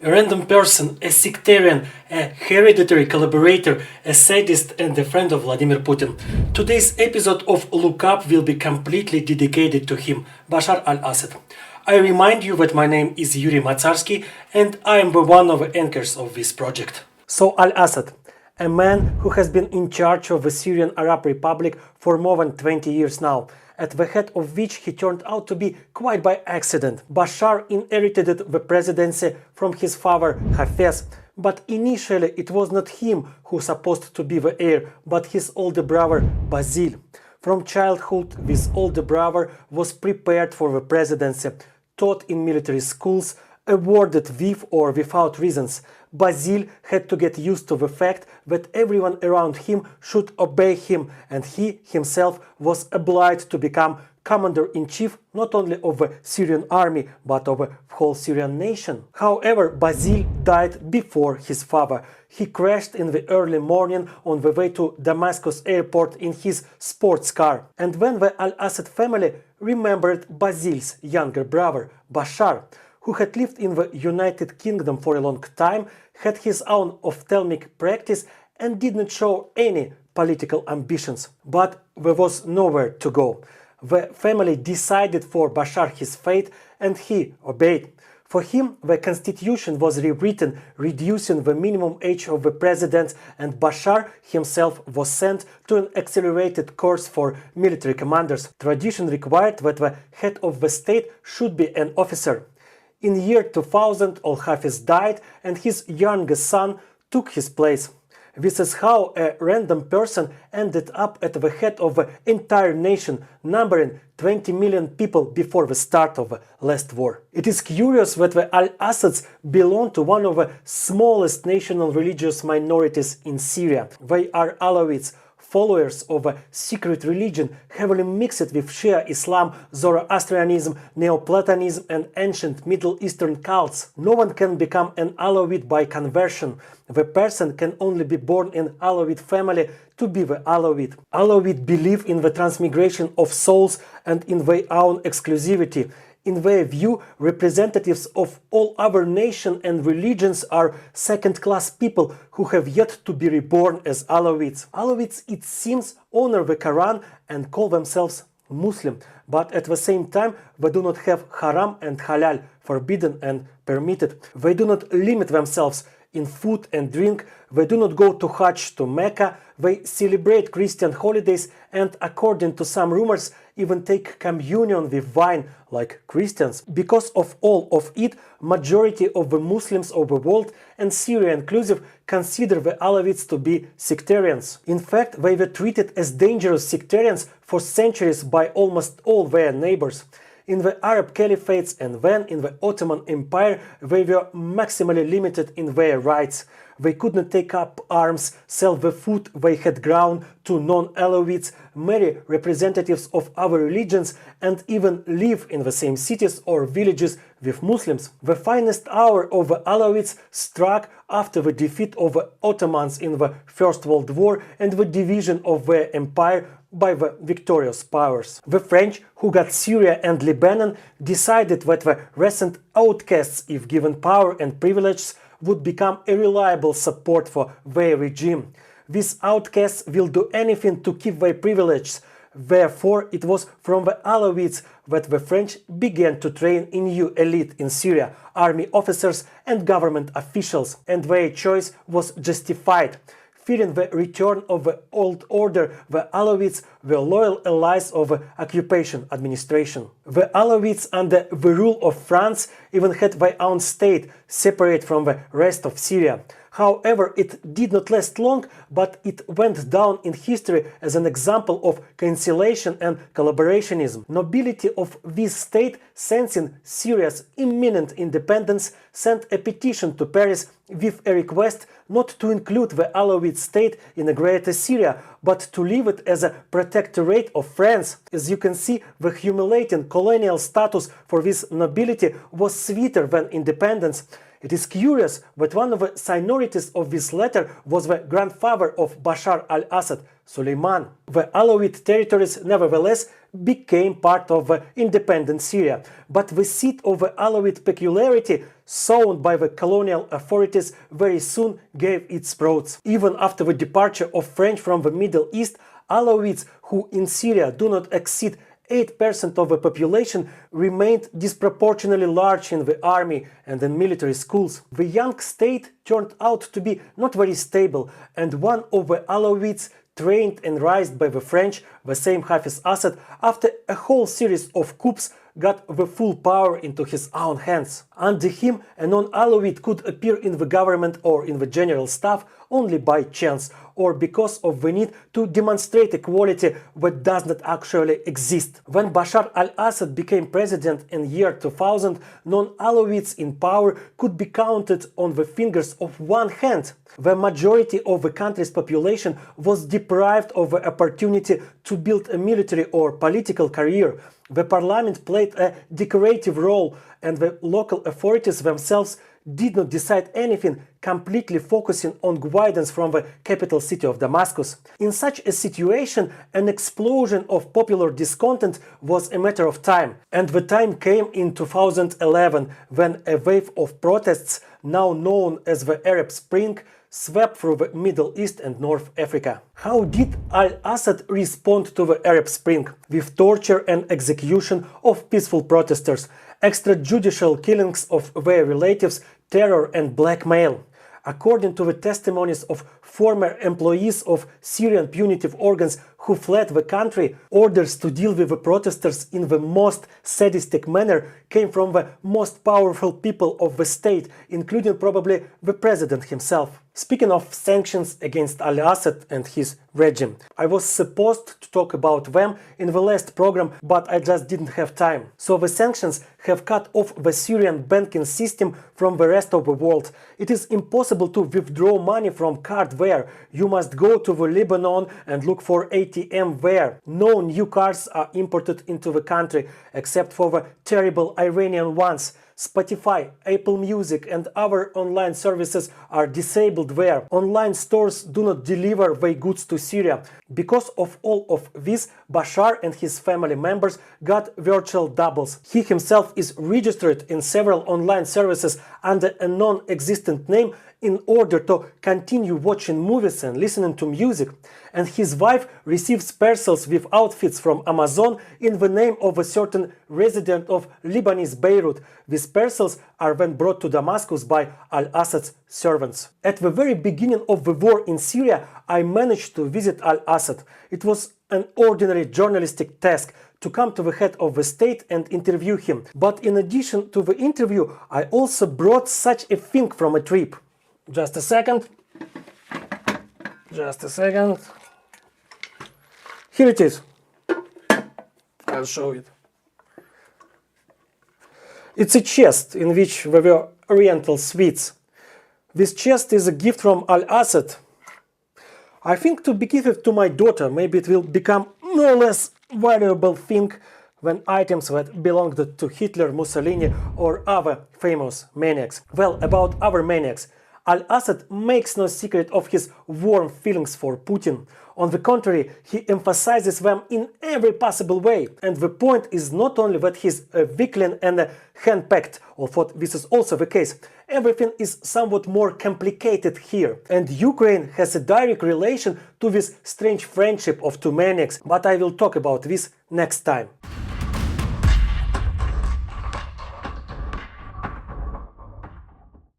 A random person, a sectarian, a hereditary collaborator, a sadist and a friend of Vladimir Putin. Today's episode of Look Up will be completely dedicated to him, Bashar al-Assad. I remind you that my name is Yuri Matsarsky and I am one of the anchors of this project. So al-Assad, a man who has been in charge of the Syrian Arab Republic for more than 20 years now, at the head of which he turned out to be quite by accident. Bashar inherited the presidency from his father Hafez, but initially it was not him who was supposed to be the heir, but his older brother Basil. From childhood, this older brother was prepared for the presidency, taught in military schools, awarded with or without reasons. Basil had to get used to the fact that everyone around him should obey him, and he himself was obliged to become commander-in-chief not only of the Syrian army but of the whole Syrian nation. However, Basil died before his father. He crashed in the early morning on the way to Damascus airport in his sports car. And when the al-Assad family remembered Basil's younger brother, Bashar, who had lived in the United Kingdom for a long time, had his own ophthalmic practice and did not show any political ambitions. But there was nowhere to go. The family decided for Bashar his fate and he obeyed. For him, the constitution was rewritten, reducing the minimum age of the president, and Bashar himself was sent to an accelerated course for military commanders. Tradition required that the head of the state should be an officer. In the year 2000, al-Hafez died and his youngest son took his place. This is how a random person ended up at the head of the entire nation, numbering 20 million people before the start of the last war. It is curious that the al-Assads belong to one of the smallest national religious minorities in Syria. They are Alawites, followers of a secret religion heavily mixed with Shia Islam, Zoroastrianism, Neoplatonism and ancient Middle Eastern cults. No one can become an Alawite by conversion. The person can only be born in Alawite family to be the Alawite. Alawite believe in the transmigration of souls and in their own exclusivity. In their view, representatives of all other nations and religions are second-class people who have yet to be reborn as Alawites. Alawites, it seems, honor the Quran and call themselves Muslim, but at the same time they do not have haram and halal, forbidden and permitted. They do not limit themselves in food and drink, they do not go to Hajj to Mecca, they celebrate Christian holidays and, according to some rumors, even take communion with wine like Christians. Because of all of it, majority of the Muslims of the world, and Syria inclusive, consider the Alawites to be sectarians. In fact, they were treated as dangerous sectarians for centuries by almost all their neighbors. In the Arab caliphates and then in the Ottoman Empire, they were maximally limited in their rights. They could not take up arms, sell the food they had ground to non-Alawites, marry representatives of other religions, and even live in the same cities or villages with Muslims. The finest hour of the Alawites struck after the defeat of the Ottomans in the First World War and the division of their empire by the victorious powers. The French, who got Syria and Lebanon, decided that the recent outcasts, if given power and privileges, would become a reliable support for their regime. These outcasts will do anything to keep their privileges. Therefore, it was from the Alawites that the French began to train a new elite in Syria, army officers and government officials, and their choice was justified. Fearing the return of the old order, the Alawites were loyal allies of the occupation administration. The Alawites, under the rule of France, even had their own state, separate from the rest of Syria. However, it did not last long, but it went down in history as an example of conciliation and collaborationism. Nobility of this state, sensing Syria's imminent independence, sent a petition to Paris with a request not to include the Alawite state in a Greater Syria, but to leave it as a protectorate of France. As you can see, the humiliating colonial status for this nobility was sweeter than independence. It is curious that one of the signatories of this letter was the grandfather of Bashar al-Assad, Suleiman. The Alawite territories nevertheless became part of independent Syria, but the seat of the Alawite peculiarity sown by the colonial authorities, very soon gave its fruits. Even after the departure of French from the Middle East, Alawites, who in Syria do not exceed 8% of the population, remained disproportionately large in the army and in military schools. The young state turned out to be not very stable, and one of the Alawites trained and raised by the French, the same Hafiz Assad, after a whole series of coups, got the full power into his own hands. Under him, a non-Alawite could appear in the government or in the general staff only by chance, or because of the need to demonstrate equality that does not actually exist. When Bashar al-Assad became president in year 2000, non-Alawites in power could be counted on the fingers of one hand. The majority of the country's population was deprived of the opportunity to build a military or political career. The parliament played a decorative role, and the local authorities themselves did not decide anything, completely focusing on guidance from the capital city of Damascus. In such a situation, an explosion of popular discontent was a matter of time, and the time came in 2011, when a wave of protests, now known as the Arab Spring, swept through the Middle East and North Africa. How did al-Assad respond to the Arab Spring? With torture and execution of peaceful protesters, extrajudicial killings of their relatives, terror and blackmail. According to the testimonies of former employees of Syrian punitive organs who fled the country, orders to deal with the protesters in the most sadistic manner came from the most powerful people of the state, including probably the president himself. Speaking of sanctions against al-Assad and his regime, I was supposed to talk about them in the last program, but I just didn't have time. So the sanctions have cut off the Syrian banking system from the rest of the world. It is impossible to withdraw money from card there. You must go to the Lebanon and look for ATM there. No new cards are imported into the country, except for the terrible Iranian ones. Spotify, Apple Music and other online services are disabled there. Online stores do not deliver their goods to Syria. Because of all of this, Bashar and his family members got virtual doubles. He himself is registered in several online services under a non-existent name in order to continue watching movies and listening to music. And his wife receives parcels with outfits from Amazon in the name of a certain resident of Lebanese Beirut. These parcels are then brought to Damascus by al-Assad's servants. At the very beginning of the war in Syria, I managed to visit al-Assad. It was an ordinary journalistic task to come to the head of the state and interview him. But in addition to the interview, I also brought such a thing from a trip. Just a second. Just a second. Here it is. I'll show it. It's a chest in which there were oriental sweets. This chest is a gift from al-Assad. I think to give it to my daughter, maybe it will become no less valuable thing than items that belonged to Hitler, Mussolini or other famous maniacs. Well, about other maniacs. Al-Assad makes no secret of his warm feelings for Putin. On the contrary, he emphasizes them in every possible way. And the point is not only that he's a weakling and a hand-packed, although this is also the case. Everything is somewhat more complicated here. And Ukraine has a direct relation to this strange friendship of two maniacs, but I will talk about this next time.